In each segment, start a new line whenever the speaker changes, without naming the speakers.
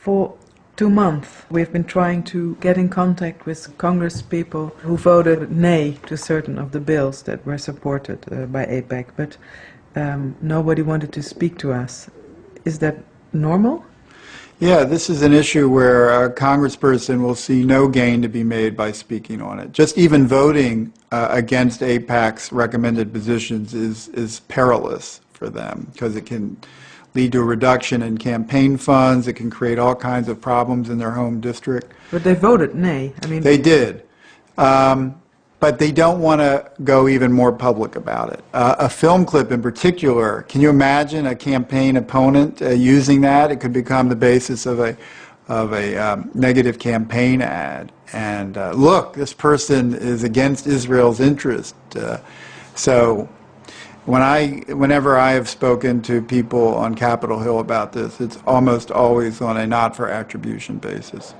For 2 months we've been trying to get in contact with Congress people who voted nay to certain of the bills that were supported by AIPAC, but nobody wanted to speak to us. Is that normal?
Yeah, this is an issue where a congressperson will see no gain to be made by speaking on it. Just even voting against AIPAC's recommended positions is perilous for them, because it can lead to a reduction in campaign funds. It can create all kinds of problems in their home district.
But they voted nay. I mean,
they did. But they don't want to go even more public about it. A film clip in particular, can you imagine a campaign opponent using that? It could become the basis of a negative campaign ad. And look, this person is against Israel's interest. So whenever I have spoken to people on Capitol Hill about this, it's almost always on a not for attribution basis.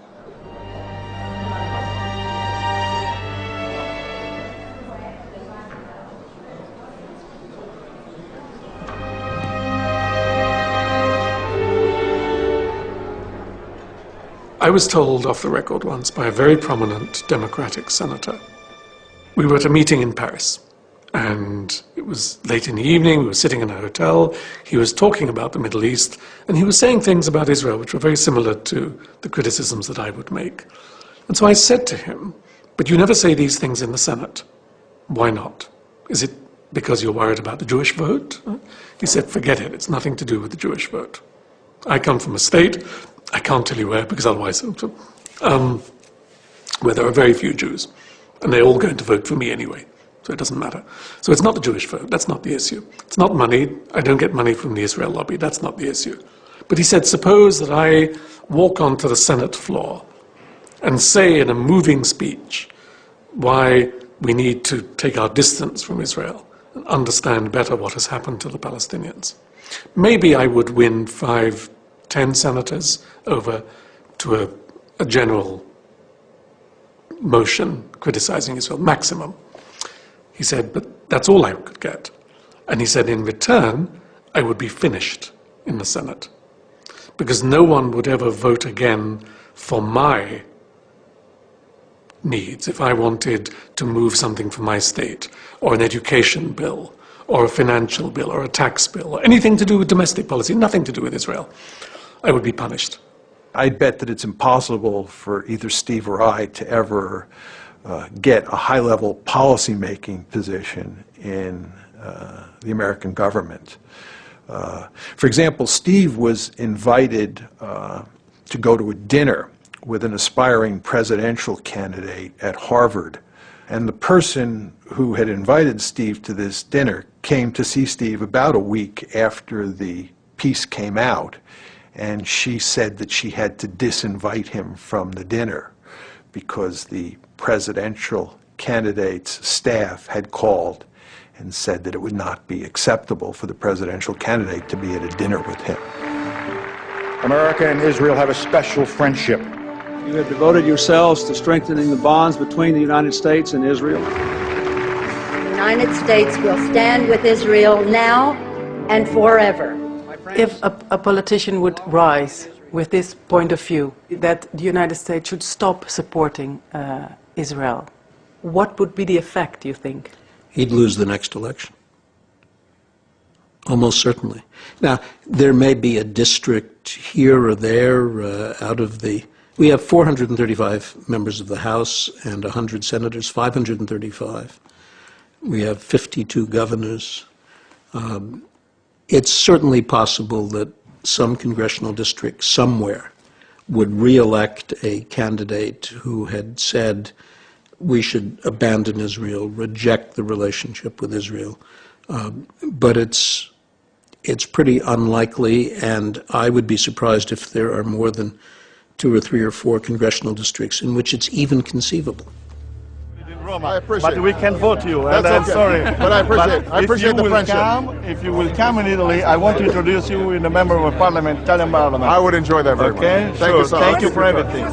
I was told off the record once by a very prominent Democratic senator. We were at a meeting in Paris, and it was late in the evening. We were sitting in a hotel. He was talking about the Middle East, and he was saying things about Israel which were very similar to the criticisms that I would make. And so I said to him, "But you never say these things in the Senate. Why not? Is it because you're worried about the Jewish vote?" He said, "Forget it. It's nothing to do with the Jewish vote. I come from a state," I can't tell you where, because otherwise, where there are very few Jews, and they're all going to vote for me anyway, so it doesn't matter. So it's not the Jewish vote, that's not the issue. It's not money, I don't get money from the Israel lobby, that's not the issue. But he said, suppose that I walk onto the Senate floor and say in a moving speech why we need to take our distance from Israel and understand better what has happened to the Palestinians. Maybe I would win 5-10 senators over to a general motion criticizing Israel, maximum. He said, but that's all I could get. And he said, in return, I would be finished in the Senate, because no one would ever vote again for my needs if I wanted to move something for my state, or an education bill, or a financial bill, or a tax bill, or anything to do with domestic policy, nothing to do with Israel. I would be punished.
I'd bet that it's impossible for either Steve or I to ever get a high-level policy-making position in the American government. For example, Steve was invited to go to a dinner with an aspiring presidential candidate at Harvard. And the person who had invited Steve to this dinner came to see Steve about a week after the piece came out. And she said that she had to disinvite him from the dinner because the presidential candidate's staff had called and said that it would not be acceptable for the presidential candidate to be at a dinner with him.
America and Israel have a special friendship.
You have devoted yourselves to strengthening the bonds between the United States and Israel.
The United States will stand with Israel now and forever.
If a politician would rise with this point of view, that the United States should stop supporting Israel, what would be the effect, do you think?
He'd lose the next election. Almost certainly. Now, there may be a district here or there out of the... We have 435 members of the House and 100 senators, 535. We have 52 governors. It's certainly possible that some congressional district somewhere would re-elect a candidate who had said we should abandon Israel, reject the relationship with Israel. But it's pretty unlikely, and I would be surprised if there are more than 2 or 3 or 4 congressional districts in which it's even conceivable.
I appreciate it.
But we can't vote you,
and I'm sorry. But I appreciate the friendship.
If you will come in Italy, I want to introduce you in a member of parliament, Italian parliament.
I would enjoy that very much.
Okay?
Thank you so much.
Thank you for everything.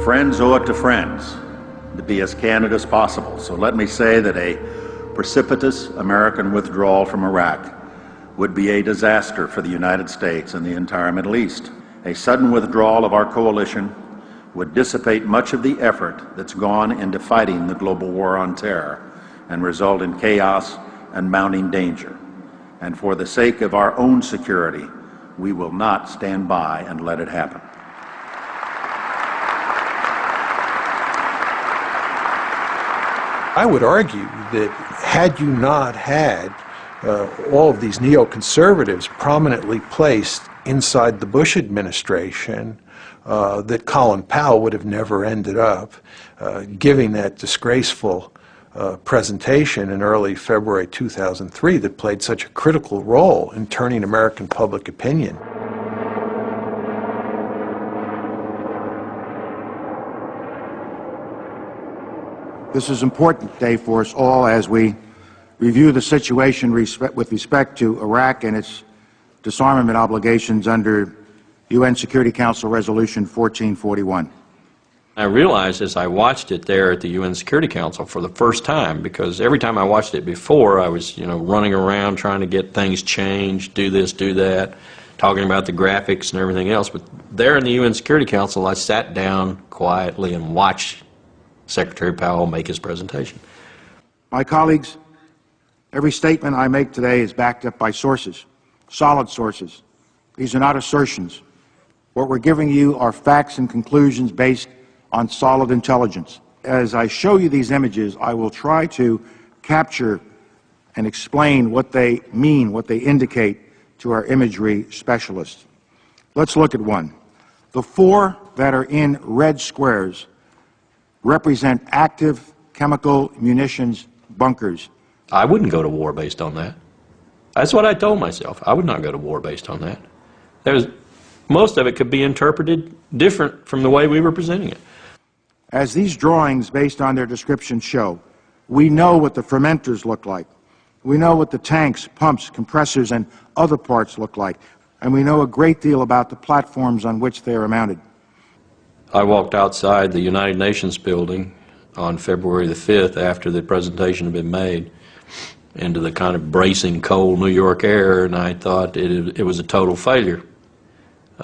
Friends owe it to friends to be as candid as possible. So let me say that a precipitous American withdrawal from Iraq would be a disaster for the United States and the entire Middle East. A sudden withdrawal of our coalition would dissipate much of the effort that's gone into fighting the global war on terror and result in chaos and mounting danger. And for the sake of our own security, we will not stand by and let it happen.
I would argue that had you not had all of these neoconservatives prominently placed inside the Bush administration, that Colin Powell would have never ended up giving that disgraceful presentation in early February 2003 that played such a critical role in turning American public opinion.
This is an important day for us all as we review the situation with respect to Iraq and its disarmament obligations under UN Security Council Resolution 1441.
I realized as I watched it there at the UN Security Council for the first time, because every time I watched it before, I was, running around trying to get things changed, do this, do that, talking about the graphics and everything else. But there in the UN Security Council, I sat down quietly and watched Secretary Powell make his presentation.
My colleagues, every statement I make today is backed up by sources, solid sources. These are not assertions. What we're giving you are facts and conclusions based on solid intelligence. As I show you these images, I will try to capture and explain what they mean, what they indicate to our imagery specialists. Let's look at one. The four that are in red squares represent active chemical munitions bunkers.
I wouldn't go to war based on that. That's what I told myself. I would not go to war based on that. Most of it could be interpreted different from the way we were presenting it.
As these drawings, based on their description, show, we know what the fermenters look like. We know what the tanks, pumps, compressors, and other parts look like. And we know a great deal about the platforms on which they are mounted.
I walked outside the United Nations building on February the 5th after the presentation had been made into the kind of bracing cold New York air, and I thought it was a total failure.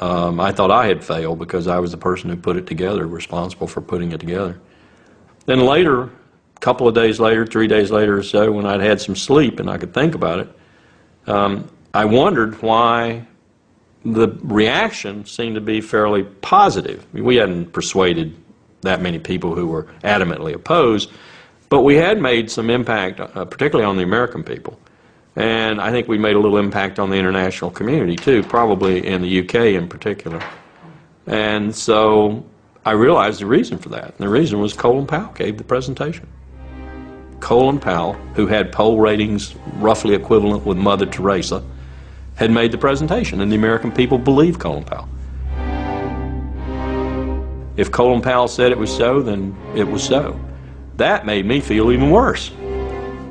I thought I had failed because I was the person who put it together, responsible for putting it together. Then later, a couple of days later, 3 days later or so, when I'd had some sleep and I could think about it, I wondered why the reaction seemed to be fairly positive. I mean, we hadn't persuaded that many people who were adamantly opposed, but we had made some impact, particularly on the American people. And I think we made a little impact on the international community too, probably in the UK in particular. And so I realized the reason for that. And the reason was Colin Powell gave the presentation. Colin Powell, who had poll ratings roughly equivalent with Mother Teresa, had made the presentation, and the American people believed Colin Powell. If Colin Powell said it was so, then it was so. That made me feel even worse.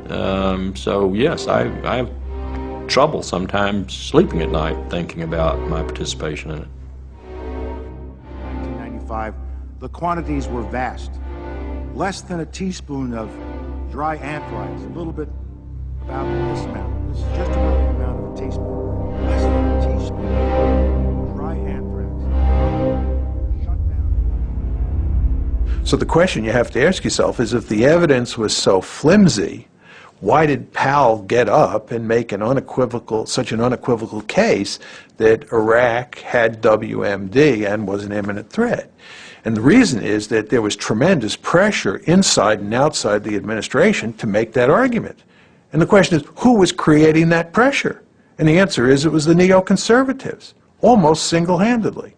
So yes, I have trouble sometimes sleeping at night thinking about my participation in it.
1995, the quantities were vast. Less than a teaspoon of dry anthrax, a little bit about this amount. This is just about the amount of a teaspoon. Less than a teaspoon of dry anthrax. Shut down.
So the question you have to ask yourself is, if the evidence was so flimsy, why did Powell get up and make such an unequivocal case that Iraq had WMD and was an imminent threat? And the reason is that there was tremendous pressure inside and outside the administration to make that argument. And the question is, who was creating that pressure? And the answer is, it was the neoconservatives, almost single-handedly.